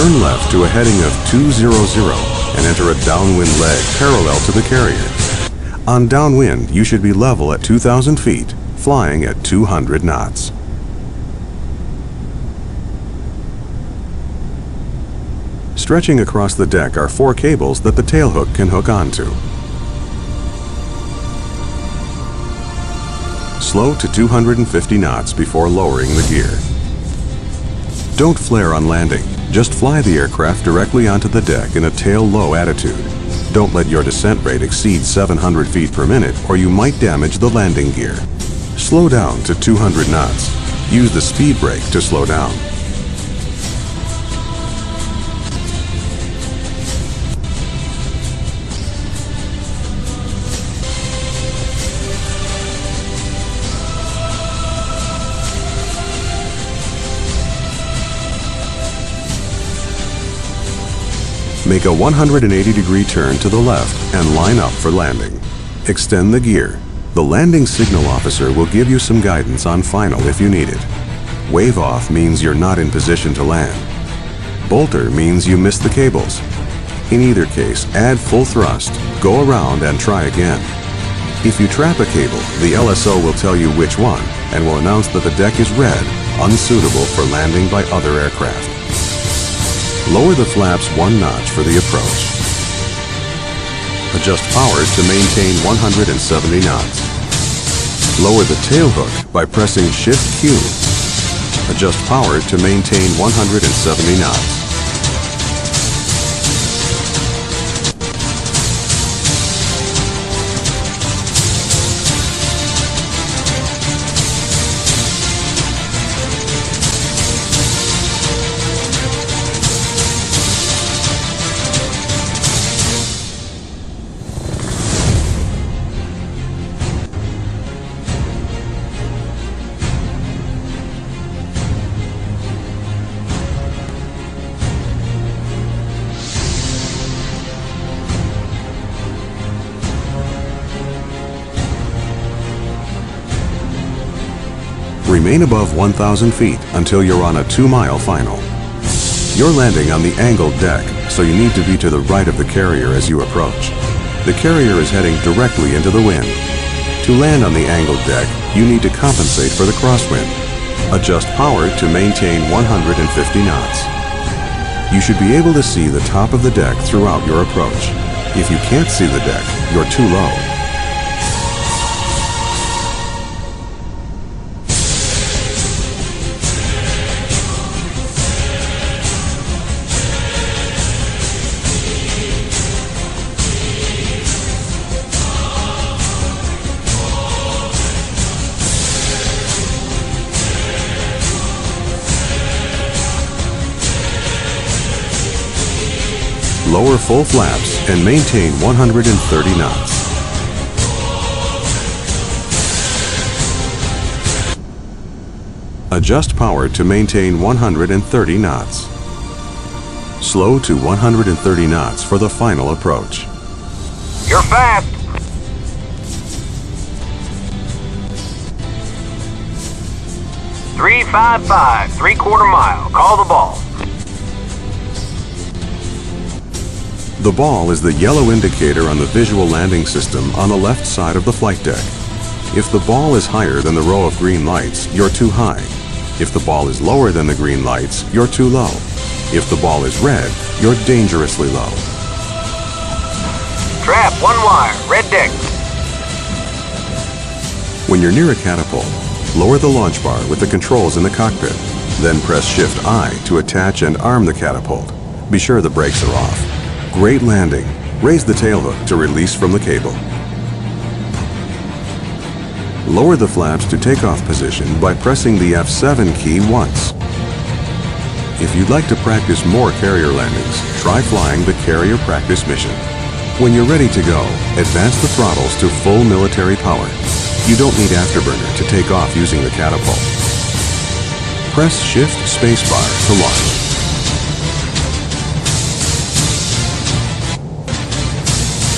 Turn left to a heading of 200 and enter a downwind leg parallel to the carrier. On downwind, you should be level at 2,000 feet, flying at 200 knots. Stretching across the deck are 4 cables that the tailhook can hook onto. Slow to 250 knots before lowering the gear. Don't flare on landing. Just fly the aircraft directly onto the deck in a tail-low attitude. Don't let your descent rate exceed 700 feet per minute or you might damage the landing gear. Slow down to 200 knots. Use the speed brake to slow down. Make a 180-degree turn to the left and line up for landing. Extend the gear. The landing signal officer will give you some guidance on final if you need it. Wave off means you're not in position to land. Bolter means you missed the cables. In either case, add full thrust, go around and try again. If you trap a cable, the LSO will tell you which one and will announce that the deck is red, unsuitable for landing by other aircraft. Lower the flaps 1 notch for the approach. Adjust powers to maintain 170 knots. Lower the tailhook by pressing Shift Q. Adjust power to maintain 170 knots. Remain above 1,000 feet until you're on a 2-mile final. You're landing on the angled deck, so you need to be to the right of the carrier as you approach. The carrier is heading directly into the wind. To land on the angled deck, you need to compensate for the crosswind. Adjust power to maintain 150 knots. You should be able to see the top of the deck throughout your approach. If you can't see the deck, you're too low. Lower full flaps and maintain 130 knots. Adjust power to maintain 130 knots. Slow to 130 knots for the final approach. You're fast! .355, 3/4 mile. Call the ball. The ball is the yellow indicator on the visual landing system on the left side of the flight deck. If the ball is higher than the row of green lights, you're too high. If the ball is lower than the green lights, you're too low. If the ball is red, you're dangerously low. Trap, 1 wire, red deck. When you're near a catapult, lower the launch bar with the controls in the cockpit. Then press Shift I to attach and arm the catapult. Be sure the brakes are off. Great landing. Raise the tailhook to release from the cable. Lower the flaps to takeoff position by pressing the F7 key once. If you'd like to practice more carrier landings, try flying the carrier practice mission. When you're ready to go, advance the throttles to full military power. You don't need afterburner to take off using the catapult. Press Shift Spacebar to launch.